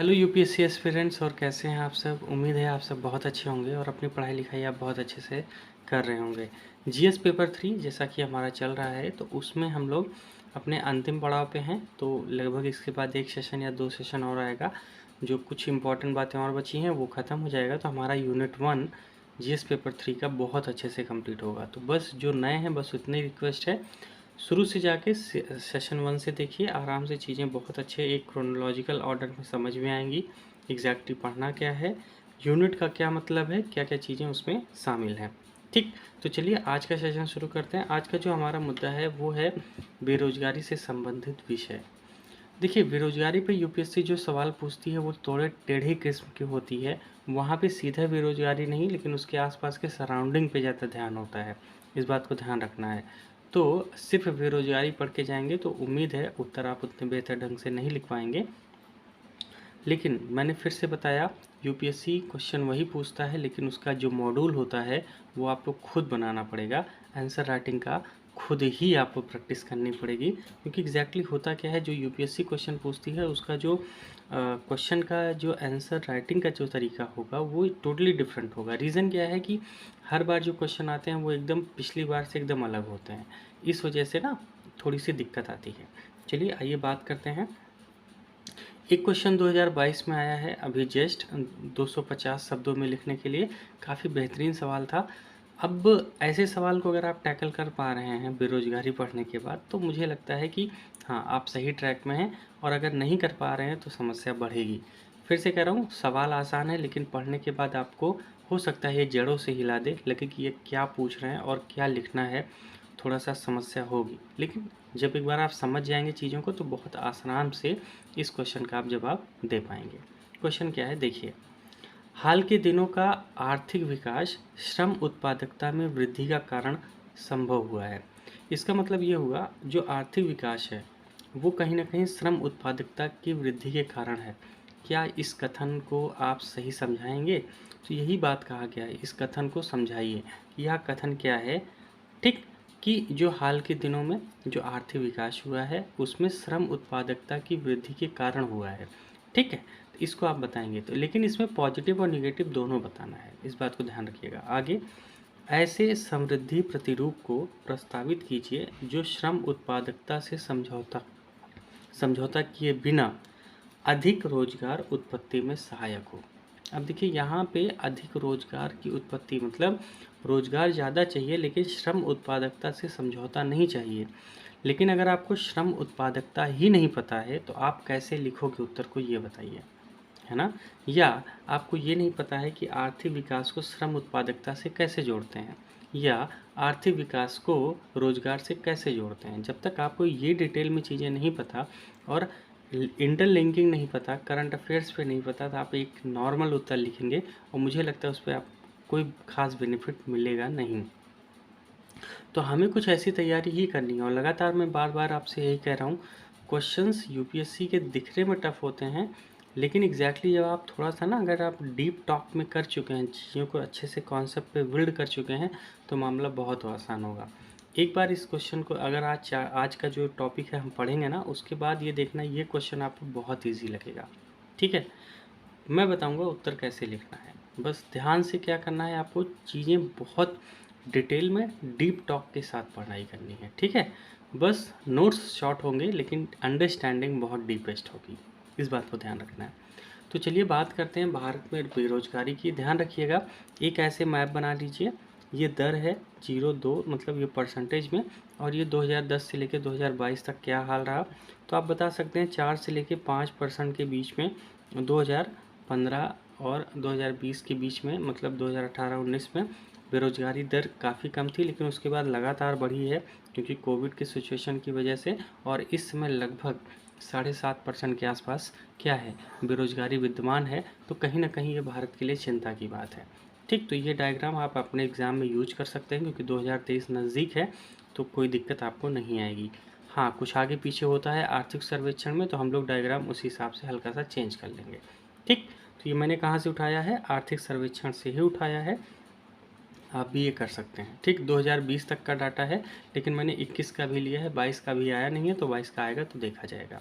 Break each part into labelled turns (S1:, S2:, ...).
S1: Hello UPSC aspirants, और कैसे हैं आप सब। उम्मीद है आप सब बहुत अच्छे होंगे और अपनी पढ़ाई लिखाई आप बहुत अच्छे से कर रहे होंगे। जीएस पेपर 3 जैसा कि हमारा चल रहा है, तो उसमें हम लोग अपने अंतिम पड़ाव पे हैं। तो लगभग इसके बाद एक सेशन या 2 सेशन और आएगा। जो कुछ इंपॉर्टेंट बातें और बची हैं वो ख़त्म हो जाएगा, तो हमारा यूनिट 1 जीएस पेपर 3 का बहुत अच्छे से कंप्लीट होगा। तो बस जो नए हैं बस उतनी रिक्वेस्ट है, शुरू से जाके सेशन 1 से देखिए, आराम से चीज़ें बहुत अच्छे एक क्रोनोलॉजिकल ऑर्डर में समझ में आएंगी। एग्जैक्टली पढ़ना क्या है, यूनिट का क्या मतलब है, क्या क्या चीज़ें उसमें शामिल हैं। ठीक, तो चलिए आज का सेशन शुरू करते हैं। आज का जो हमारा मुद्दा है वो है बेरोजगारी से संबंधित विषय। देखिए, बेरोजगारी पे यूपीएससी जो सवाल पूछती है वो थोड़े टेढ़ी किस्म की होती है। वहाँ पे सीधा बेरोजगारी नहीं, लेकिन उसके आसपास के सराउंडिंग पे ज़्यादा ध्यान होता है। इस बात को ध्यान रखना है। तो सिर्फ बेरोजगारी पढ़ के जाएंगे तो उम्मीद है उत्तर आप उतने बेहतर ढंग से नहीं लिख पाएंगे। लेकिन मैंने फिर से बताया, यूपीएससी क्वेश्चन वही पूछता है, लेकिन उसका जो मॉड्यूल होता है वो आपको खुद बनाना पड़ेगा। आंसर राइटिंग का खुद ही आपको प्रैक्टिस करनी पड़ेगी, क्योंकि एग्जैक्टली होता क्या है, जो यूपीएससी क्वेश्चन पूछती है उसका जो क्वेश्चन का जो आंसर राइटिंग का जो तरीका होगा वो टोटली डिफरेंट होगा। रीज़न क्या है कि हर बार जो क्वेश्चन आते हैं वो एकदम पिछली बार से एकदम अलग होते हैं। इस वजह से ना थोड़ी सी दिक्कत आती है। चलिए आइए बात करते हैं। एक क्वेश्चन 2022 में आया है अभी जस्ट, 250 शब्दों में लिखने के लिए। काफ़ी बेहतरीन सवाल था। अब ऐसे सवाल को अगर आप टैकल कर पा रहे हैं बेरोजगारी पढ़ने के बाद, तो मुझे लगता है कि हाँ, आप सही ट्रैक में हैं। और अगर नहीं कर पा रहे हैं तो समस्या बढ़ेगी। फिर से कह रहा हूँ, सवाल आसान है, लेकिन पढ़ने के बाद आपको हो सकता है ये जड़ों से हिला दे, लगे कि ये क्या पूछ रहे हैं और क्या लिखना है। थोड़ा सा समस्या होगी, लेकिन जब एक बार आप समझ जाएंगे चीज़ों को तो बहुत आसान से इस क्वेश्चन का आप जवाब दे पाएंगे। क्वेश्चन क्या है देखिए, हाल के दिनों का आर्थिक विकास श्रम उत्पादकता में वृद्धि का कारण संभव हुआ है। इसका मतलब ये हुआ, जो आर्थिक विकास है वो कहीं ना कहीं श्रम उत्पादकता की वृद्धि के कारण है। क्या इस कथन को आप सही समझाएंगे? तो यही बात कहा गया है, इस कथन को समझाइए। यह कथन क्या है? ठीक, कि जो हाल के दिनों में जो आर्थिक विकास हुआ है उसमें श्रम उत्पादकता की वृद्धि के कारण हुआ है। ठीक है, तो इसको आप बताएंगे। तो लेकिन इसमें पॉजिटिव और निगेटिव दोनों बताना है, इस बात को ध्यान रखिएगा। आगे, ऐसे समृद्धि प्रतिरूप को प्रस्तावित कीजिए जो श्रम उत्पादकता से समझौता समझौता किए बिना अधिक रोजगार उत्पत्ति में सहायक हो। अब देखिए, यहाँ पे अधिक रोजगार की उत्पत्ति मतलब रोजगार ज़्यादा चाहिए, लेकिन श्रम उत्पादकता से समझौता नहीं चाहिए। लेकिन अगर आपको श्रम उत्पादकता ही नहीं पता है तो आप कैसे लिखोगे उत्तर को, ये बताइए, है ना। या आपको ये नहीं पता है कि आर्थिक विकास को श्रम उत्पादकता से कैसे जोड़ते हैं, या आर्थिक विकास को रोजगार से कैसे जोड़ते हैं। जब तक आपको ये डिटेल में चीज़ें नहीं पता और इंटरलिंकिंग नहीं पता, करंट अफेयर्स पे नहीं पता, तो आप एक नॉर्मल उत्तर लिखेंगे और मुझे लगता है उस पर आप कोई खास बेनिफिट मिलेगा नहीं। तो हमें कुछ ऐसी तैयारी ही करनी है। और लगातार मैं बार बार आपसे यही कह रहा हूँ, क्वेश्चंस यूपीएससी के दिखने में टफ होते हैं, लेकिन एग्जैक्टली जब आप थोड़ा सा ना, अगर आप डीप टॉक में कर चुके हैं, चीज़ों को अच्छे से कॉन्सेप्ट पे बिल्ड कर चुके हैं, तो मामला बहुत आसान होगा। एक बार इस क्वेश्चन को अगर आज का जो टॉपिक है हम पढ़ेंगे ना, उसके बाद ये देखना, ये क्वेश्चन आपको बहुत ईजी लगेगा। ठीक है, मैं बताऊंगा उत्तर कैसे लिखना है। बस ध्यान से क्या करना है, आपको चीज़ें बहुत डिटेल में डीप टॉक के साथ पढ़ाई करनी है। ठीक है, बस नोट्स शॉर्ट होंगे लेकिन अंडरस्टैंडिंग बहुत डीपेस्ट होगी, इस बात को ध्यान रखना है। तो चलिए बात करते हैं भारत में बेरोजगारी की। ध्यान रखिएगा, एक ऐसे मैप बना लीजिए, ये दर है 0-2, मतलब ये परसेंटेज में, और ये 2010 से लेकर 2022 तक क्या हाल रहा। तो आप बता सकते हैं 4 से लेकर 5% के बीच में 2015 और 2020 के बीच में, मतलब 2018-19 में बेरोजगारी दर काफ़ी कम थी, लेकिन उसके बाद लगातार बढ़ी है क्योंकि कोविड की सिचुएशन की वजह से। और इस समय लगभग 7.5% के आसपास क्या है, बेरोजगारी विद्यमान है। तो कहीं ना कहीं ये भारत के लिए चिंता की बात है। ठीक, तो ये डायग्राम आप अपने एग्ज़ाम में यूज कर सकते हैं, क्योंकि 2023 नज़दीक है, तो कोई दिक्कत आपको नहीं आएगी। हाँ, कुछ आगे पीछे होता है आर्थिक सर्वेक्षण में, तो हम लोग डायग्राम उस हिसाब से हल्का सा चेंज कर लेंगे। ठीक, तो ये मैंने कहाँ से उठाया है, आर्थिक सर्वेक्षण से ही उठाया है। आप भी ये कर सकते हैं। ठीक, 2020 तक का डाटा है, लेकिन मैंने 21 का भी लिया है, 22 का भी आया नहीं है, तो 22 का आएगा तो देखा जाएगा।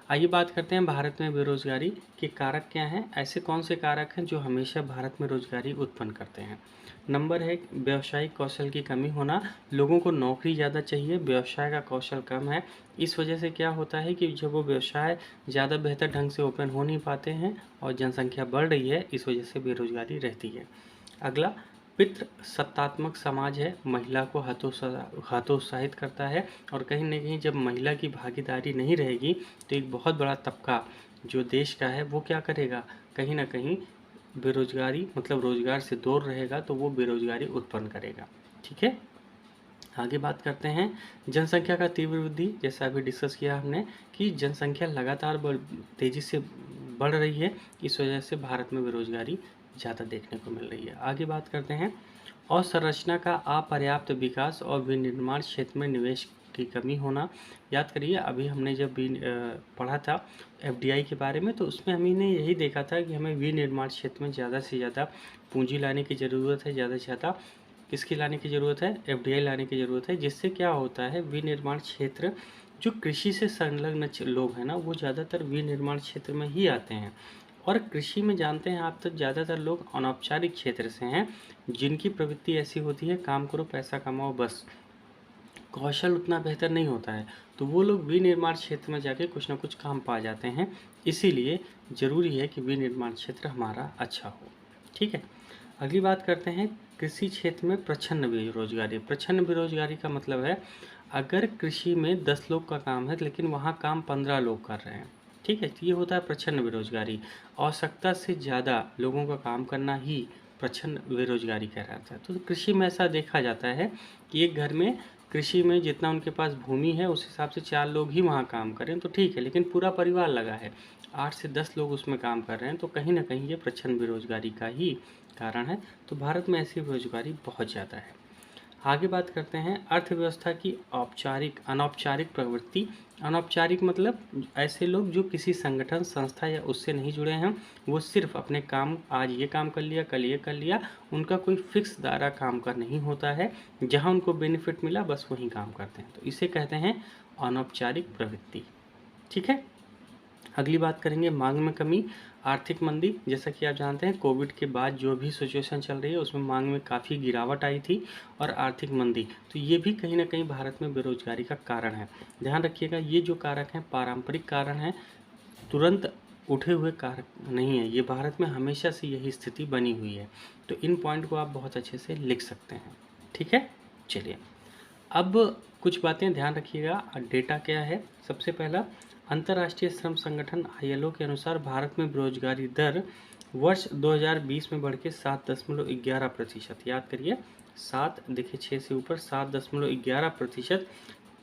S1: आइए बात करते हैं भारत में बेरोजगारी के कारक क्या हैं। ऐसे कौन से कारक हैं जो हमेशा भारत में रोजगारी उत्पन्न करते हैं। नंबर है व्यावसायिक कौशल की कमी होना। लोगों को नौकरी ज़्यादा चाहिए, व्यवसाय का कौशल कम है। इस वजह से क्या होता है कि जब वो व्यवसाय ज़्यादा बेहतर ढंग से ओपन हो नहीं पाते हैं और जनसंख्या बढ़ रही है, इस वजह से बेरोजगारी रहती है। अगला पितृ सत्तात्मक समाज है, महिला को हतोत्साहित करता है और कहीं न कहीं जब महिला की भागीदारी नहीं रहेगी तो एक बहुत बड़ा तबका जो देश का है वो क्या करेगा, कहीं न कहीं बेरोजगारी मतलब रोजगार से दूर रहेगा, तो वो बेरोजगारी उत्पन्न करेगा। ठीक है, आगे बात करते हैं जनसंख्या का तीव्र वृद्धि। जैसा अभी डिस्कस किया हमने कि जनसंख्या लगातार तेजी से बढ़ रही है, इस वजह से भारत में बेरोजगारी ज़्यादा देखने को मिल रही है। आगे बात करते हैं अवसंरचना का अपर्याप्त विकास और विनिर्माण क्षेत्र में निवेश की कमी होना। याद करिए अभी हमने जब भी पढ़ा था एफडीआई के बारे में, तो उसमें हमने यही देखा था कि हमें विनिर्माण क्षेत्र में ज़्यादा से ज़्यादा पूंजी लाने की ज़रूरत है, ज़्यादा से ज़्यादा किसकी लाने की ज़रूरत है, एफडीआई लाने की ज़रूरत है, जिससे क्या होता है विनिर्माण क्षेत्र जो कृषि से संलग्न लोग हैं ना, वो ज़्यादातर विनिर्माण क्षेत्र में ही आते हैं। और कृषि में जानते हैं आप, तो ज़्यादातर लोग अनौपचारिक क्षेत्र से हैं, जिनकी प्रवृत्ति ऐसी होती है काम करो पैसा कमाओ बस, कौशल उतना बेहतर नहीं होता है, तो वो लोग विनिर्माण क्षेत्र में जाके कुछ ना कुछ काम पा जाते हैं। इसीलिए ज़रूरी है कि विनिर्माण क्षेत्र हमारा अच्छा हो। ठीक है, अगली बात करते हैं कृषि क्षेत्र में प्रच्छन्न बेरोजगारी। प्रच्छन्न बेरोजगारी का मतलब है अगर कृषि में 10 लोग का काम है लेकिन वहाँ काम 15 लोग कर रहे हैं। ठीक है, तो ये होता है प्रच्छन्न बेरोजगारी। आवश्यकता से ज़्यादा लोगों का काम करना ही प्रच्छन्न बेरोजगारी कहलाता है। तो कृषि में ऐसा देखा जाता है कि एक घर में कृषि में जितना उनके पास भूमि है उस हिसाब से 4 लोग ही वहाँ काम करें तो ठीक है, लेकिन पूरा परिवार लगा है, 8 से 10 लोग उसमें काम कर रहे हैं, तो कहीं ना कहीं ये प्रच्छन्न बेरोजगारी का ही कारण है। तो भारत में ऐसी बेरोजगारी बहुत ज़्यादा है। आगे बात करते हैं अर्थव्यवस्था की औपचारिक अनौपचारिक प्रवृत्ति। अनौपचारिक मतलब ऐसे लोग जो किसी संगठन संस्था या उससे नहीं जुड़े हैं, वो सिर्फ अपने काम, आज ये काम कर लिया कल ये कर लिया, उनका कोई फिक्स दायरा काम का नहीं होता है, जहाँ उनको बेनिफिट मिला बस वहीं काम करते हैं, तो इसे कहते हैं अनौपचारिक प्रवृत्ति। ठीक है, अगली बात करेंगे मांग में कमी, आर्थिक मंदी। जैसा कि आप जानते हैं कोविड के बाद जो भी सिचुएशन चल रही है उसमें मांग में काफ़ी गिरावट आई थी और आर्थिक मंदी, तो ये भी कहीं ना कहीं भारत में बेरोजगारी का कारण है। ध्यान रखिएगा ये जो कारक हैं पारंपरिक कारण हैं, तुरंत उठे हुए कारक नहीं है, ये भारत में हमेशा से यही स्थिति बनी हुई है। तो इन पॉइंट को आप बहुत अच्छे से लिख सकते हैं। ठीक है, चलिए अब कुछ बातें ध्यान रखिएगा। डेटा क्या है, सबसे पहला अंतर्राष्ट्रीय श्रम संगठन आईएलओ के अनुसार भारत में बेरोजगारी दर वर्ष 2020 में बढ़ के 7.11%, याद करिए 7 देखिए 6 से ऊपर 7.11%,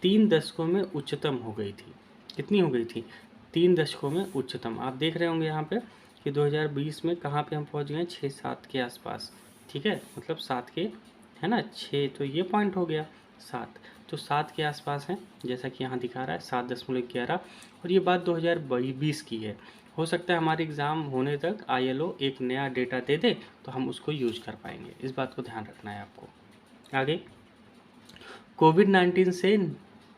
S1: 3 दशकों में उच्चतम हो गई थी। कितनी हो गई थी, 3 दशकों में उच्चतम। आप देख रहे होंगे यहाँ पे कि 2020 में कहाँ पे हम पहुँच गए, 6-7 के आसपास। ठीक है, मतलब 7 के है ना, 6 तो ये पॉइंट हो गया, 7 तो 7 के आसपास है, जैसा कि यहाँ दिखा रहा है 7.11। और ये बात 2020 की है। हो सकता है हमारे एग्ज़ाम होने तक आईएलओ एक नया डेटा दे दे तो हम उसको यूज कर पाएंगे, इस बात को ध्यान रखना है आपको। आगे कोविड-19 से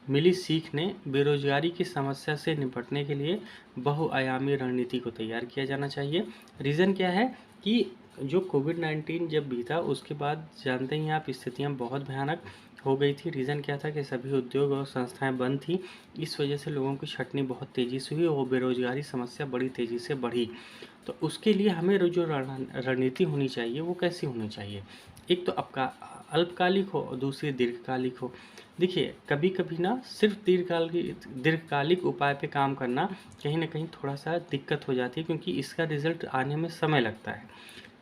S1: मिली सीख ने बेरोजगारी की समस्या से निपटने के लिए बहुआयामी रणनीति को तैयार किया जाना चाहिए। रीज़न क्या है कि जो कोविड-19 जब बीता उसके बाद जानते ही आप स्थितियां बहुत भयानक हो गई थी। रीज़न क्या था कि सभी उद्योग और संस्थाएं बंद थी, इस वजह से लोगों की छंटनी बहुत तेज़ी से हुई और बेरोजगारी समस्या बड़ी तेज़ी से बढ़ी। तो उसके लिए हमें जो रणनीति होनी चाहिए वो कैसी होनी चाहिए, एक तो आपका अल्पकालिक हो और दूसरी दीर्घकालिक हो। देखिए कभी कभी ना सिर्फ दीर्घकालिक उपाय पे काम करना कहीं ना कहीं थोड़ा सा दिक्कत हो जाती है, क्योंकि इसका रिजल्ट आने में समय लगता है,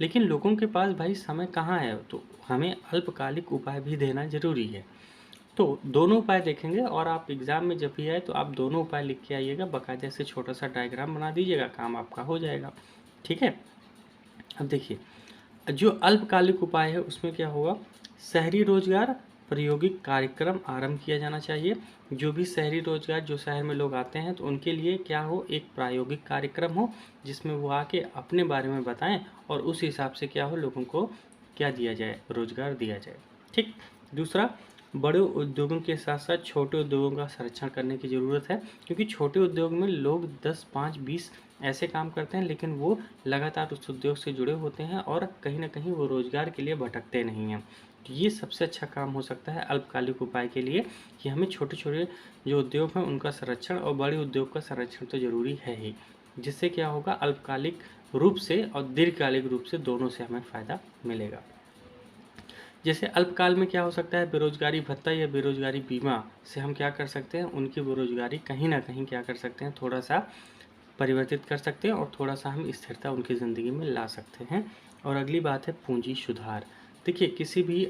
S1: लेकिन लोगों के पास भाई समय कहाँ है, तो हमें अल्पकालिक उपाय भी देना जरूरी है। तो दोनों उपाय देखेंगे और आप एग्ज़ाम में जब भी आए तो आप दोनों उपाय लिख के आइएगा, बाकायदे से छोटा सा डायग्राम बना दीजिएगा, काम आपका हो जाएगा। ठीक है, अब देखिए जो अल्पकालिक उपाय है उसमें क्या होगा, शहरी रोजगार प्रायोगिक कार्यक्रम आरंभ किया जाना चाहिए। जो भी शहरी रोजगार, जो शहर में लोग आते हैं तो उनके लिए क्या हो, एक प्रायोगिक कार्यक्रम हो जिसमें वो आके अपने बारे में बताएं और उस हिसाब से क्या हो लोगों को क्या दिया जाए, रोजगार दिया जाए। ठीक, दूसरा बड़े उद्योगों के साथ साथ छोटे उद्योगों का संरक्षण करने की ज़रूरत है, क्योंकि छोटे उद्योग में लोग 10, 5, 20 ऐसे काम करते हैं, लेकिन वो लगातार उस उद्योग से जुड़े होते हैं और कहीं ना कहीं वो रोज़गार के लिए भटकते नहीं हैं। तो ये सबसे अच्छा काम हो सकता है अल्पकालिक उपाय के लिए, कि हमें छोटे छोटे जो उद्योग हैं उनका संरक्षण और बड़े उद्योग का संरक्षण तो ज़रूरी है ही, जिससे क्या होगा, अल्पकालिक रूप से और दीर्घकालिक रूप से दोनों से हमें फ़ायदा मिलेगा। जैसे अल्पकाल में क्या हो सकता है, बेरोजगारी भत्ता या बेरोजगारी बीमा से हम क्या कर सकते हैं, उनकी बेरोजगारी कहीं ना कहीं क्या कर सकते हैं, थोड़ा सा परिवर्तित कर सकते हैं और थोड़ा सा हम स्थिरता उनकी ज़िंदगी में ला सकते हैं। और अगली बात है पूंजी सुधार। देखिए, किसी भी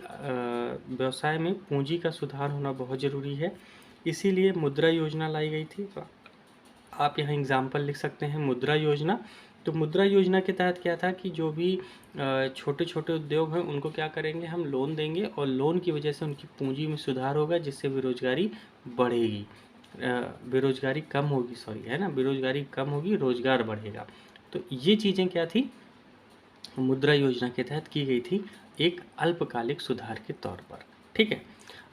S1: व्यवसाय में पूंजी का सुधार होना बहुत ज़रूरी है, इसीलिए मुद्रा योजना लाई गई थी। तो आप यहाँ एग्जाम्पल लिख सकते हैं मुद्रा योजना। तो मुद्रा योजना के तहत क्या था कि जो भी छोटे छोटे उद्योग हैं उनको क्या करेंगे, हम लोन देंगे और लोन की वजह से उनकी पूंजी में सुधार होगा, जिससे बेरोजगारी बढ़ेगी, बेरोजगारी कम होगी, सॉरी, है ना, बेरोजगारी कम होगी, रोजगार बढ़ेगा। तो ये चीज़ें क्या थी, मुद्रा योजना के तहत की गई थी, एक अल्पकालिक सुधार के तौर पर। ठीक है,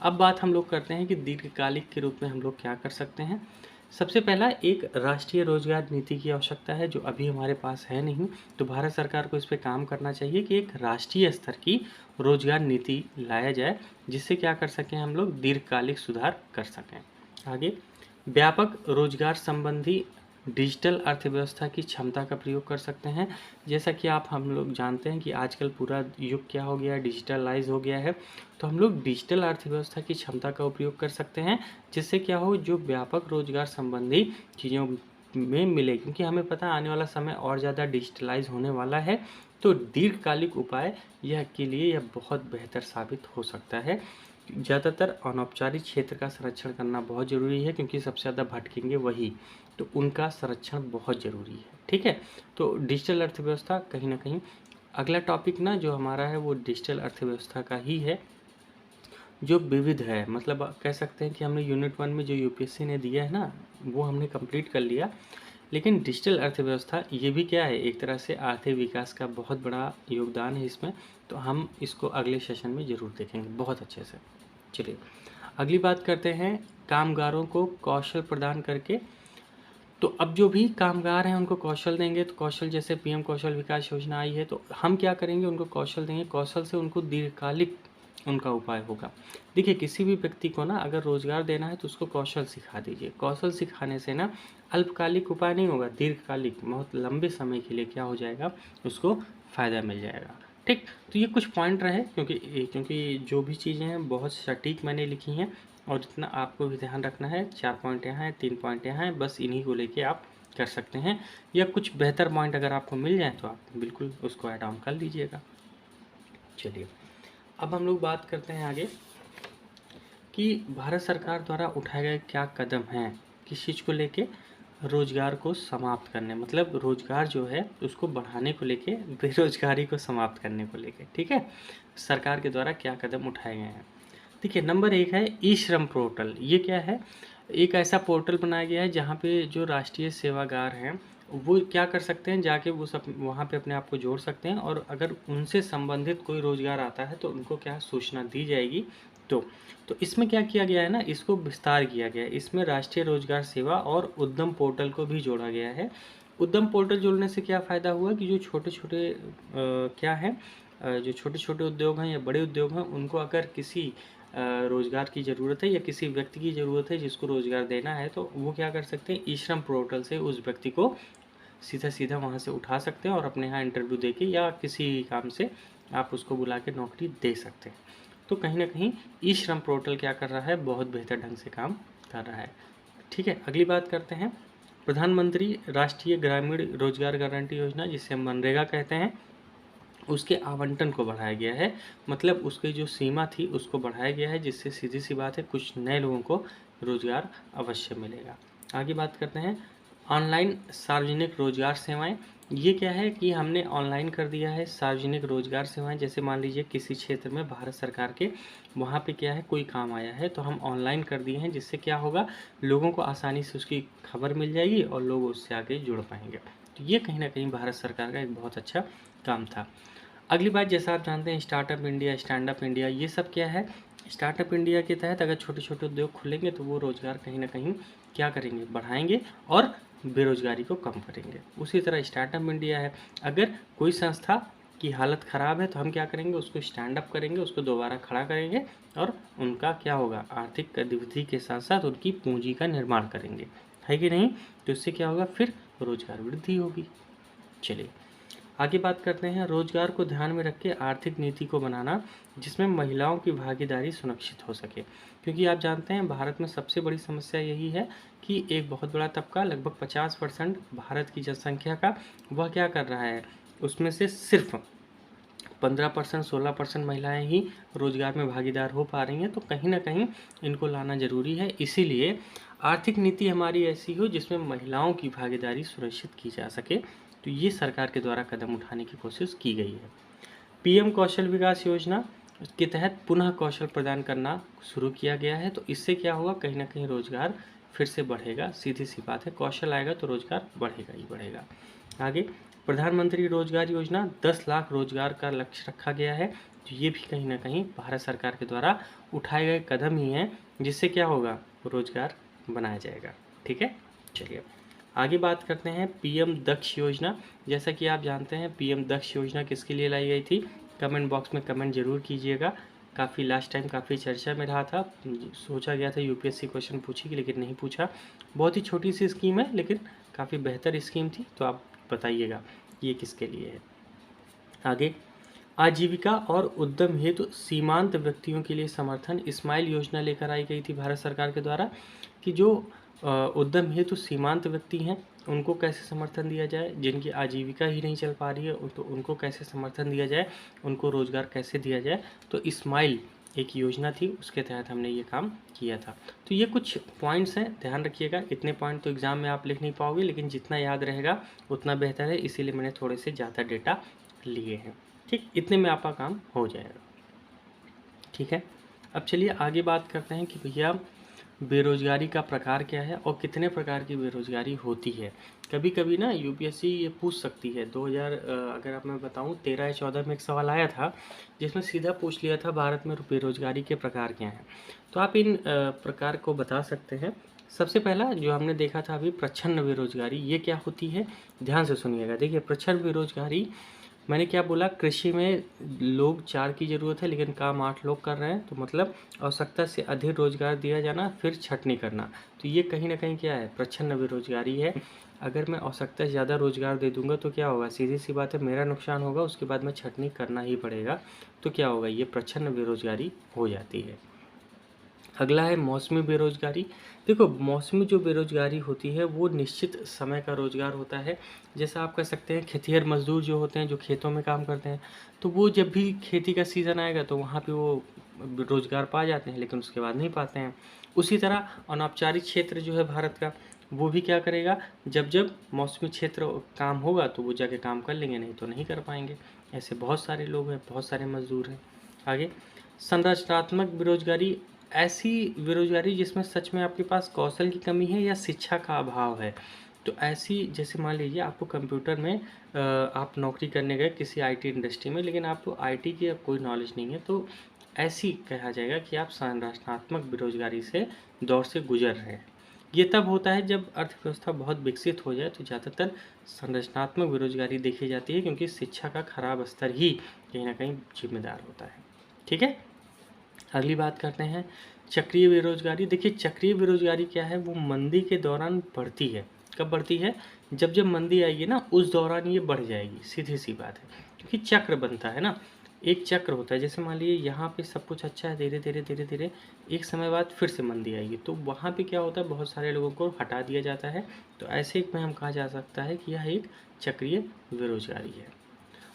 S1: अब बात हम लोग करते हैं कि दीर्घकालिक के रूप में हम लोग क्या कर सकते हैं। सबसे पहला, एक राष्ट्रीय रोजगार नीति की आवश्यकता है, जो अभी हमारे पास है नहीं। तो भारत सरकार को इस पे काम करना चाहिए कि एक राष्ट्रीय स्तर की रोजगार नीति लाया जाए, जिससे क्या कर सकें, हम लोग दीर्घकालिक सुधार कर सकें। आगे, व्यापक रोजगार संबंधी डिजिटल अर्थव्यवस्था की क्षमता का प्रयोग कर सकते हैं। जैसा कि हम लोग जानते हैं कि आजकल पूरा युग क्या हो गया है, डिजिटलाइज हो गया है। तो हम लोग डिजिटल अर्थव्यवस्था की क्षमता का उपयोग कर सकते हैं, जिससे क्या हो, जो व्यापक रोजगार संबंधी चीज़ों में मिले, क्योंकि हमें पता है आने वाला समय और ज़्यादा डिजिटलाइज होने वाला है। तो दीर्घकालिक उपाय यह के लिए यह बहुत बेहतर साबित हो सकता है। ज़्यादातर अनौपचारिक क्षेत्र का संरक्षण करना बहुत ज़रूरी है, क्योंकि सबसे ज़्यादा भटकेंगे वही, तो उनका संरक्षण बहुत ज़रूरी है। ठीक है, तो डिजिटल अर्थव्यवस्था कहीं ना कहीं, अगला टॉपिक ना जो हमारा है वो डिजिटल अर्थव्यवस्था का ही है, जो विविध है। मतलब कह सकते हैं कि हमने यूनिट 1 में जो यूपीएससी ने दिया है ना, वो हमने कंप्लीट कर लिया। लेकिन डिजिटल अर्थव्यवस्था ये भी क्या है, एक तरह से आर्थिक विकास का बहुत बड़ा योगदान है इसमें। तो हम इसको अगले सेशन में ज़रूर देखेंगे बहुत अच्छे से। चलिए, अगली बात करते हैं, कामगारों को कौशल प्रदान करके। तो अब जो भी कामगार हैं उनको कौशल देंगे, तो कौशल जैसे पीएम कौशल विकास योजना आई है, तो हम क्या करेंगे, उनको कौशल देंगे, कौशल से उनको दीर्घकालिक उनका उपाय होगा। देखिए, किसी भी व्यक्ति को ना अगर रोजगार देना है तो उसको कौशल सिखा दीजिए। कौशल सिखाने से ना अल्पकालिक उपाय नहीं होगा, दीर्घकालिक बहुत लंबे समय के लिए क्या हो जाएगा, उसको फ़ायदा मिल जाएगा। ठीक, तो ये कुछ पॉइंट रहे, क्योंकि जो भी चीज़ें हैं बहुत सटीक मैंने लिखी हैं, और जितना आपको भी ध्यान रखना है, 4 पॉइंट यहाँ हैं, 3 पॉइंट यहाँ हैं, बस इन्हीं को लेके आप कर सकते हैं। या कुछ बेहतर पॉइंट अगर आपको मिल जाए तो आप बिल्कुल उसको ऐड ऑन कर लीजिएगा। चलिए, अब हम लोग बात करते हैं आगे कि भारत सरकार द्वारा उठाए गए क्या कदम हैं किस चीज़ को लेके, रोजगार को समाप्त करने, मतलब रोजगार जो है उसको बढ़ाने को लेके, बेरोजगारी को समाप्त करने को लेके। ठीक है, सरकार के द्वारा क्या कदम उठाए गए हैं। देखिए, नंबर 1 है ई श्रम पोर्टल। ये क्या है, एक ऐसा पोर्टल बनाया गया है जहाँ पे जो राष्ट्रीय सेवागार हैं वो क्या कर सकते हैं, जाके वो सब वहाँ पे अपने आप को जोड़ सकते हैं, और अगर उनसे संबंधित कोई रोजगार आता है तो उनको क्या सूचना दी जाएगी। तो इसमें क्या किया गया है ना, इसको विस्तार किया गया है। इसमें राष्ट्रीय रोजगार सेवा और उद्यम पोर्टल को भी जोड़ा गया है। उद्यम पोर्टल जोड़ने से क्या फ़ायदा हुआ कि जो छोटे छोटे क्या है, जो छोटे छोटे उद्योग हैं या बड़े उद्योग हैं, उनको अगर किसी रोज़गार की ज़रूरत है या किसी व्यक्ति की ज़रूरत है जिसको रोज़गार देना है, तो वो क्या कर सकते हैं, ई श्रम पोर्टल से उस व्यक्ति को सीधा सीधा वहाँ से उठा सकते हैं और अपने यहाँ इंटरव्यू देके या किसी काम से आप उसको बुला के नौकरी दे सकते हैं। तो कहीं ना कहीं ई श्रम पोर्टल क्या कर रहा है, बहुत बेहतर ढंग से काम कर रहा है। ठीक है, अगली बात करते हैं, प्रधानमंत्री राष्ट्रीय ग्रामीण रोजगार गारंटी योजना, जिसे हम मनरेगा कहते हैं, उसके आवंटन को बढ़ाया गया है। मतलब उसकी जो सीमा थी उसको बढ़ाया गया है, जिससे सीधी सी बात है कुछ नए लोगों को रोजगार अवश्य मिलेगा। आगे बात करते हैं, ऑनलाइन सार्वजनिक रोजगार सेवाएं। ये क्या है कि हमने ऑनलाइन कर दिया है सार्वजनिक रोजगार सेवाएं। जैसे मान लीजिए किसी क्षेत्र में भारत सरकार के वहाँ पे क्या है, कोई काम आया है तो हम ऑनलाइन कर दिए हैं, जिससे क्या होगा, लोगों को आसानी से उसकी खबर मिल जाएगी और लोग उससे आगे जुड़ पाएंगे। तो ये कहीं ना कहीं भारत सरकार का एक बहुत अच्छा काम था। अगली बात, जैसा आप जानते हैं, startup India, stand up India, ये सब क्या है, स्टार्टअप इंडिया के तहत अगर छोटे छोटे उद्योग खुलेंगे तो वो रोज़गार कहीं ना कहीं क्या करेंगे, बढ़ाएंगे और बेरोजगारी को कम करेंगे। उसी तरह स्टार्टअप इंडिया है, अगर कोई संस्था की हालत ख़राब है तो हम क्या करेंगे, उसको स्टैंड अप करेंगे, उसको दोबारा खड़ा करेंगे और उनका क्या होगा, आर्थिक गतिविधि के साथ साथ उनकी पूंजी का निर्माण करेंगे, है कि नहीं। तो इससे क्या होगा, फिर रोजगार वृद्धि होगी। चलिए आगे बात करते हैं, रोजगार को ध्यान में रख के आर्थिक नीति को बनाना जिसमें महिलाओं की भागीदारी सुनिश्चित हो सके। क्योंकि आप जानते हैं भारत में सबसे बड़ी समस्या यही है कि एक बहुत बड़ा तबका, लगभग 50% भारत की जनसंख्या का, वह क्या कर रहा है, उसमें से सिर्फ 15% 16% महिलाएं ही रोजगार में भागीदार हो पा रही हैं। तो कहीं ना कहीं इनको लाना जरूरी है। इसीलिए आर्थिक नीति हमारी ऐसी हो जिसमें महिलाओं की भागीदारी सुनिश्चित की जा सके। तो ये सरकार के द्वारा कदम उठाने की कोशिश की गई है। पीएम कौशल विकास योजना के तहत पुनः कौशल प्रदान करना शुरू किया गया है। तो इससे क्या होगा, कहीं ना कहीं रोजगार फिर से बढ़ेगा। सीधी सी बात है, कौशल आएगा तो रोजगार बढ़ेगा ही बढ़ेगा। आगे प्रधानमंत्री रोजगार योजना, 10 लाख रोजगार का लक्ष्य रखा गया है। तो ये भी कहीं ना कहीं भारत सरकार के द्वारा उठाए गए कदम ही हैं, जिससे क्या होगा, रोजगार बनाया जाएगा। ठीक है, चलिए आगे बात करते हैं पीएम दक्ष योजना। जैसा कि आप जानते हैं पीएम दक्ष योजना किसके लिए लाई गई थी, कमेंट बॉक्स में कमेंट जरूर कीजिएगा। काफ़ी लास्ट टाइम काफ़ी चर्चा में रहा था, सोचा गया था यूपीएससी क्वेश्चन पूछेगी लेकिन नहीं पूछा। बहुत ही छोटी सी स्कीम है लेकिन काफ़ी बेहतर स्कीम थी, तो आप बताइएगा ये किसके लिए है। आगे आजीविका और उद्यम हेतु सीमांत व्यक्तियों के लिए समर्थन स्माइल योजना लेकर आई गई थी भारत सरकार के द्वारा, कि जो उद्यम हेतु सीमांत व्यक्ति हैं उनको कैसे समर्थन दिया जाए, जिनकी आजीविका ही नहीं चल पा रही है तो उनको कैसे समर्थन दिया जाए, उनको रोजगार कैसे दिया जाए। तो स्माइल एक योजना थी, उसके तहत हमने ये काम किया था। तो ये कुछ पॉइंट्स हैं, ध्यान रखिएगा। इतने पॉइंट तो एग्जाम में आप लिख नहीं पाओगे, लेकिन जितना याद रहेगा उतना बेहतर है, इसीलिए मैंने थोड़े से ज़्यादा डेटा लिए हैं। ठीक, इतने में आपका काम हो जाएगा। ठीक है, अब चलिए आगे बात करते हैं कि भैया बेरोजगारी का प्रकार क्या है और कितने प्रकार की बेरोजगारी होती है। कभी कभी ना यूपीएससी ये पूछ सकती है। 2000 अगर आप मैं बताऊँ 13 या 14 में एक सवाल आया था जिसमें सीधा पूछ लिया था भारत में बेरोजगारी के प्रकार क्या हैं। तो आप इन प्रकार को बता सकते हैं। सबसे पहला जो हमने देखा था अभी, प्रच्छन्न बेरोजगारी, ये क्या होती है, ध्यान से सुनिएगा। देखिए प्रच्छन्न बेरोजगारी, मैंने क्या बोला, कृषि में लोग 4 की ज़रूरत है लेकिन काम 8 लोग कर रहे हैं, तो मतलब आवश्यकता से अधिक रोजगार दिया जाना फिर छटनी करना। तो ये कहीं ना कहीं क्या है, प्रच्छन्न बेरोजगारी है। अगर मैं आवश्यकता से ज़्यादा रोजगार दे दूंगा तो क्या होगा, सीधी सी बात है, मेरा नुकसान होगा, उसके बाद में छटनी करना ही पड़ेगा। तो क्या होगा, ये प्रच्छन्न बेरोजगारी हो जाती है। अगला है मौसमी बेरोजगारी। देखो मौसमी जो बेरोजगारी होती है वो निश्चित समय का रोजगार होता है। जैसा आप कह सकते हैं खेतिहर मजदूर जो होते हैं, जो खेतों में काम करते हैं, तो वो जब भी खेती का सीज़न आएगा तो वहाँ पे वो रोजगार पा जाते हैं, लेकिन उसके बाद नहीं पाते हैं। उसी तरह अनौपचारिक क्षेत्र जो है भारत का, वो भी क्या करेगा, जब जब मौसमी क्षेत्र काम होगा तो वो जाके काम कर लेंगे, नहीं तो नहीं कर पाएंगे। ऐसे बहुत सारे लोग हैं, बहुत सारे मजदूर हैं। आगे संरचनात्मक बेरोजगारी, ऐसी बेरोजगारी जिसमें सच में आपके पास कौशल की कमी है या शिक्षा का अभाव है। तो ऐसी, जैसे मान लीजिए आपको कंप्यूटर में आप नौकरी करने गए किसी आईटी इंडस्ट्री में, लेकिन आपको आईटी की अब कोई नॉलेज नहीं है, तो ऐसी कहा जाएगा कि आप संरचनात्मक बेरोजगारी से दौर से गुजर रहे हैं। ये तब होता है जब अर्थव्यवस्था बहुत विकसित हो जाए, तो ज़्यादातर संरचनात्मक बेरोजगारी देखी जाती है, क्योंकि शिक्षा का खराब स्तर ही कहीं ना कहीं जिम्मेदार होता है। ठीक है, अगली बात करते हैं चक्रीय बेरोजगारी। देखिए चक्रीय बेरोजगारी क्या है, वो मंदी के दौरान बढ़ती है। कब बढ़ती है, जब जब मंदी आएगी ना उस दौरान ये बढ़ जाएगी, सीधी सी बात है, क्योंकि चक्र बनता है ना, एक चक्र होता है। जैसे मान लीजिए यहाँ पे सब कुछ अच्छा है, धीरे धीरे धीरे धीरे एक समय बाद फिर से मंदी आएगी, तो वहाँ पे क्या होता है, बहुत सारे लोगों को हटा दिया जाता है। तो ऐसे में हम कहा जा सकता है कि यह एक चक्रीय बेरोजगारी है।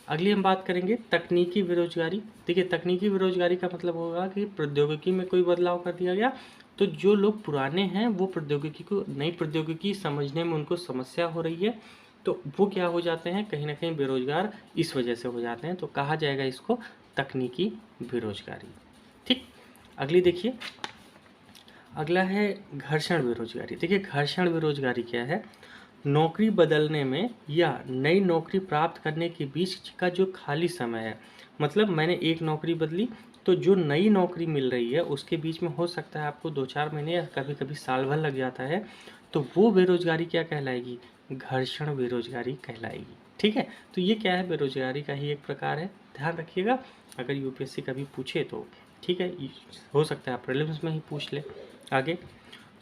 S1: अगली हम बात करेंगे तकनीकी बेरोजगारी। देखिए तकनीकी बेरोजगारी का मतलब होगा कि प्रौद्योगिकी में कोई बदलाव कर दिया गया, तो जो लोग पुराने हैं वो प्रौद्योगिकी को, नई प्रौद्योगिकी समझने में उनको समस्या हो रही है, तो वो क्या हो जाते हैं, कहीं ना कहीं बेरोजगार इस वजह से हो जाते हैं। तो कहा जाएगा इसको तकनीकी बेरोजगारी। ठीक, अगली देखिए, अगला है घर्षण बेरोजगारी। देखिए घर्षण बेरोजगारी क्या है, नौकरी बदलने में या नई नौकरी प्राप्त करने के बीच का जो खाली समय है, मतलब मैंने एक नौकरी बदली तो जो नई नौकरी मिल रही है उसके बीच में हो सकता है आपको 2-4 महीने या कभी-कभी साल भर लग जाता है, तो वो बेरोज़गारी क्या कहलाएगी? घर्षण बेरोज़गारी कहलाएगी। ठीक है? तो ये क्या है? बेरोज़गारी का ही एक प्रकार है, ध्यान रखिएगा अगर यूपीएससी कभी पूछे तो। ठीक है? हो सकता है प्रीलिम्स में ही पूछ ले। आगे,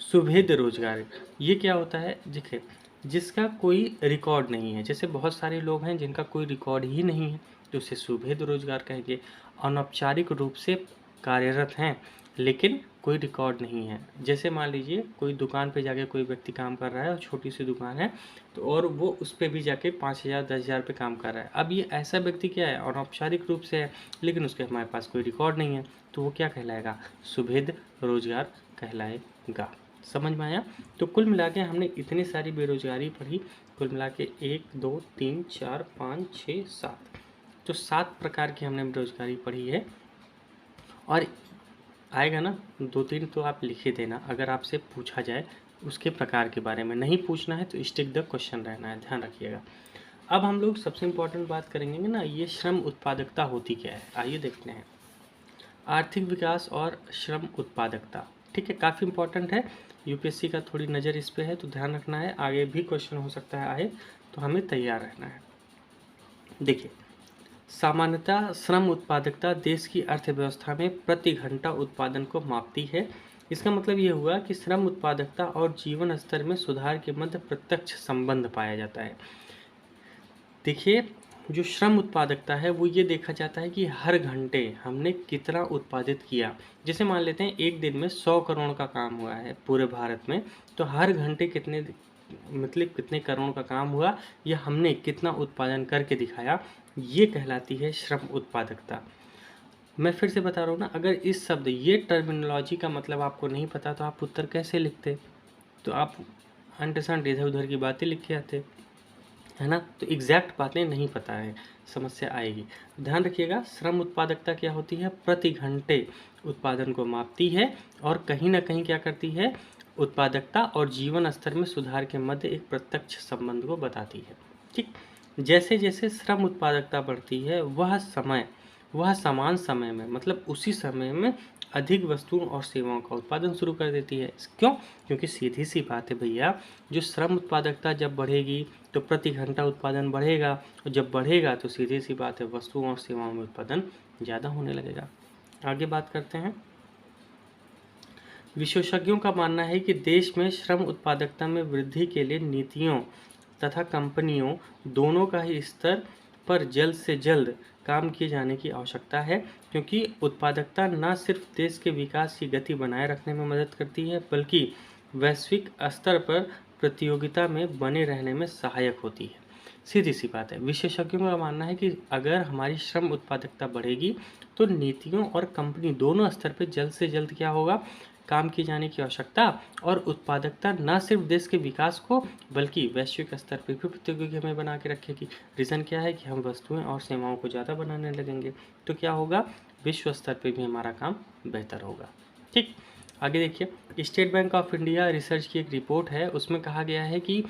S1: सुभेद रोजगार, ये क्या होता है? देखिए, जिसका कोई रिकॉर्ड नहीं है, जैसे बहुत सारे लोग हैं जिनका कोई रिकॉर्ड ही नहीं है, तो उसे सुभेद रोजगार कहेंगे। अनौपचारिक रूप से कार्यरत हैं लेकिन कोई रिकॉर्ड नहीं है, जैसे मान लीजिए कोई दुकान पे जाके कोई व्यक्ति काम कर रहा है और छोटी सी दुकान है, तो और वो उस पे भी जाके 5,000 10,000 पे काम कर रहा है। अब ये ऐसा व्यक्ति क्या है? अनौपचारिक रूप से है लेकिन उसके हमारे पास कोई रिकॉर्ड नहीं है, तो वो क्या कहलाएगा? सुभेद रोजगार कहलाएगा। समझ में आया? तो कुल मिला के हमने इतनी सारी बेरोजगारी पढ़ी, कुल मिला के 1 2 3 4 5 6 7, तो 7 प्रकार की हमने बेरोजगारी पढ़ी है। और आएगा ना 2-3 तो आप लिख ही देना, अगर आपसे पूछा जाए उसके प्रकार के बारे में। नहीं पूछना है तो स्टिक द क्वेश्चन रहना है, ध्यान रखिएगा। अब हम लोग सबसे इम्पोर्टेंट बात करेंगे ना, ये श्रम उत्पादकता होती क्या है, आइए देखते हैं। आर्थिक विकास और श्रम उत्पादकता, ठीक है, काफ़ी इंपॉर्टेंट है, यूपीएससी का थोड़ी नज़र इस पे है तो ध्यान रखना है, आगे भी क्वेश्चन हो सकता है आए, तो हमें तैयार रहना है। देखिए, सामान्यतः श्रम उत्पादकता देश की अर्थव्यवस्था में प्रति घंटा उत्पादन को मापती है। इसका मतलब ये हुआ कि श्रम उत्पादकता और जीवन स्तर में सुधार के मध्य प्रत्यक्ष संबंध पाया जाता है। देखिए, जो श्रम उत्पादकता है वो ये देखा जाता है कि हर घंटे हमने कितना उत्पादित किया। जैसे मान लेते हैं एक दिन में 100 करोड़ का काम हुआ है पूरे भारत में, तो हर घंटे कितने, मतलब कितने करोड़ का काम हुआ या हमने कितना उत्पादन करके दिखाया, ये कहलाती है श्रम उत्पादकता। मैं फिर से बता रहा हूँ ना, अगर इस शब्द ये टर्मिनोलॉजी का मतलब आपको नहीं पता तो आप उत्तर कैसे लिखते? तो आप अंटसंट इधर उधर की बातें लिख के आते, है ना? तो एग्जैक्ट बातें नहीं पता है, समस्या आएगी। ध्यान रखिएगा, श्रम उत्पादकता क्या होती है? प्रति घंटे उत्पादन को मापती है और कहीं ना कहीं क्या करती है? उत्पादकता और जीवन स्तर में सुधार के मध्य एक प्रत्यक्ष संबंध को बताती है। ठीक, जैसे जैसे श्रम उत्पादकता बढ़ती है वह समान समय में, मतलब उसी समय में अधिक वस्तुओं और सेवाओं का उत्पादन शुरू कर देती है। क्यों? क्योंकि सीधी सी बात है भैया, जो श्रम उत्पादकता जब बढ़ेगी तो प्रति घंटा उत्पादन बढ़ेगा, और जब बढ़ेगा तो सीधी सी बात है वस्तुओं और सेवाओं में उत्पादन ज़्यादा होने लगेगा। आगे बात करते हैं। विशेषज्ञों का मानना है कि देश में श्रम उत्पादकता में वृद्धि के लिए नीतियों तथा कंपनियों दोनों का ही स्तर पर जल्द से जल्द काम किए जाने की आवश्यकता है, क्योंकि उत्पादकता न सिर्फ देश के विकास की गति बनाए रखने में मदद करती है बल्कि वैश्विक स्तर पर प्रतियोगिता में बने रहने में सहायक होती है। सीधी सी बात है, विशेषज्ञों का मानना है कि अगर हमारी श्रम उत्पादकता बढ़ेगी तो नीतियों और कंपनी दोनों स्तर पर जल्द से जल्द क्या होगा? काम किए जाने की आवश्यकता, और उत्पादकता न सिर्फ देश के विकास को बल्कि वैश्विक स्तर पर भी प्रतियोगिता हमें बना के रखेगी। रीज़न क्या है कि हम वस्तुएं और सेवाओं को ज़्यादा बनाने लगेंगे, तो क्या होगा? विश्व स्तर पर भी हमारा काम बेहतर होगा। ठीक, आगे देखिए, state bank of India research की एक रिपोर्ट है, उसमें कहा गया है कि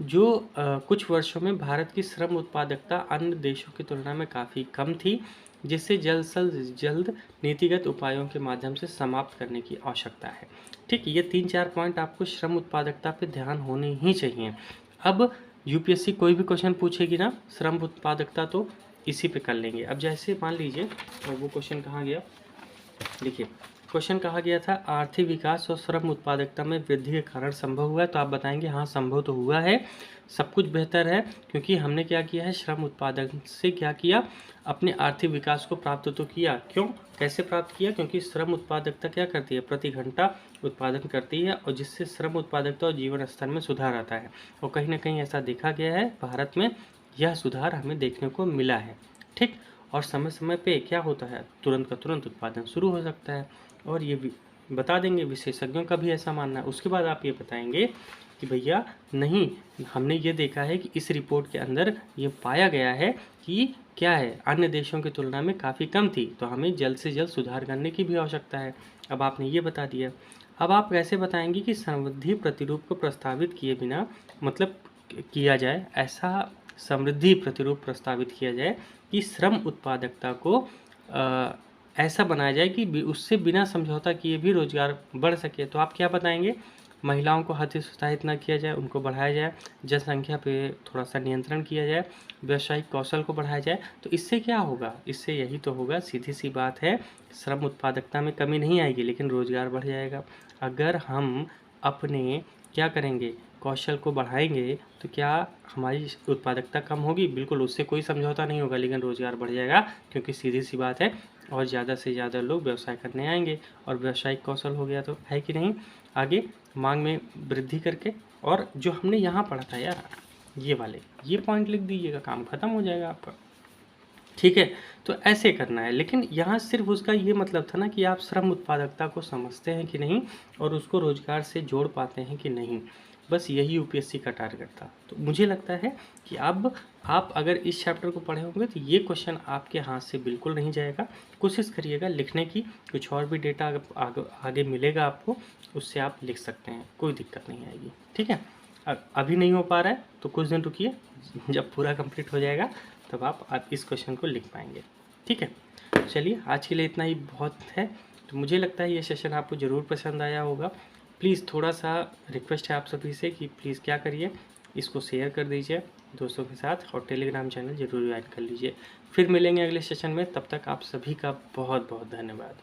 S1: जो कुछ वर्षों में भारत की श्रम उत्पादकता अन्य देशों की तुलना में काफ़ी कम थी, जिससे जल्द से जल्द नीतिगत उपायों के माध्यम से समाप्त करने की आवश्यकता है। ठीक, ये 3-4 पॉइंट आपको श्रम उत्पादकता पे ध्यान होने ही चाहिए। अब यूपीएससी कोई भी क्वेश्चन पूछेगी ना श्रम उत्पादकता, तो इसी पे कर लेंगे। अब जैसे मान लीजिए, वो क्वेश्चन कहाँ गया, देखिए क्वेश्चन कहा गया था, आर्थिक विकास और श्रम उत्पादकता में वृद्धि के कारण संभव हुआ है, तो आप बताएंगे हाँ संभव तो हुआ है, सब कुछ बेहतर है, क्योंकि हमने क्या किया है? श्रम उत्पादन से क्या किया? अपने आर्थिक विकास को प्राप्त तो किया। क्यों, कैसे प्राप्त किया? क्योंकि श्रम उत्पादकता क्या करती है? प्रति घंटा उत्पादन करती है, और जिससे श्रम उत्पादकता और जीवन स्तर में सुधार आता है, और कहीं ना कहीं ऐसा देखा गया है, भारत में यह सुधार हमें देखने को मिला है। ठीक, और समय समय पे क्या होता है? तुरंत का तुरंत उत्पादन शुरू हो सकता है, और ये बता देंगे, विशेषज्ञों का भी ऐसा मानना है। उसके बाद आप ये बताएंगे कि भैया नहीं, हमने ये देखा है कि इस रिपोर्ट के अंदर ये पाया गया है कि क्या है, अन्य देशों की तुलना में काफ़ी कम थी, तो हमें जल्द से जल्द सुधार करने की भी आवश्यकता है। अब आपने ये बता दिया, अब आप कैसे बताएंगे कि समृद्धि प्रतिरूप को प्रस्तावित किए बिना, मतलब किया जाए ऐसा समृद्धि प्रतिरूप प्रस्तावित किया जाए कि श्रम उत्पादकता को ऐसा बनाया जाए कि उससे बिना समझौता किए भी रोजगार बढ़ सके। तो आप क्या बताएंगे? महिलाओं को हतोत्साहित ना किया जाए, उनको बढ़ाया जाए, जनसंख्या पे थोड़ा सा नियंत्रण किया जाए, व्यावसायिक कौशल को बढ़ाया जाए। तो इससे क्या होगा? इससे यही तो होगा, सीधी सी बात है, श्रम उत्पादकता में कमी नहीं आएगी लेकिन रोजगार बढ़ जाएगा। अगर हम अपने क्या करेंगे, कौशल को बढ़ाएंगे, तो क्या हमारी उत्पादकता कम होगी? बिल्कुल, उससे कोई समझौता नहीं होगा, लेकिन रोजगार बढ़ जाएगा, क्योंकि सीधी सी बात है, और ज़्यादा से ज़्यादा लोग व्यवसाय करने आएंगे, और व्यावसायिक कौशल हो गया तो है कि नहीं। आगे मांग में वृद्धि करके, और जो हमने यहाँ पढ़ा था यार, ये वाले ये पॉइंट लिख दीजिएगा, काम खत्म हो जाएगा आपका। ठीक है, तो ऐसे करना है। लेकिन यहाँ सिर्फ उसका ये मतलब था ना कि आप श्रम उत्पादकता को समझते हैं कि नहीं, और उसको रोजगार से जोड़ पाते हैं कि नहीं। बस यही यूपीएससी का टारगेट था। तो मुझे लगता है कि अब आप अगर इस चैप्टर को पढ़े होंगे तो ये क्वेश्चन आपके हाथ से बिल्कुल नहीं जाएगा। कोशिश करिएगा लिखने की, कुछ और भी डेटा आगे मिलेगा आपको, उससे आप लिख सकते हैं, कोई दिक्कत नहीं आएगी। ठीक है, अभी नहीं हो पा रहा है तो कुछ दिन रुकिए, जब पूरा कंप्लीट हो जाएगा तब आप इस क्वेश्चन को लिख पाएंगे। ठीक है, चलिए आज के लिए इतना ही बहुत है। तो मुझे लगता है ये सेशन आपको ज़रूर पसंद आया होगा। प्लीज़ थोड़ा सा रिक्वेस्ट है आप सभी से कि प्लीज़ क्या करिए, इसको शेयर कर दीजिए दोस्तों के साथ, और टेलीग्राम चैनल ज़रूर ज्वाइन कर लीजिए। फिर मिलेंगे अगले सेशन में, तब तक आप सभी का बहुत बहुत धन्यवाद।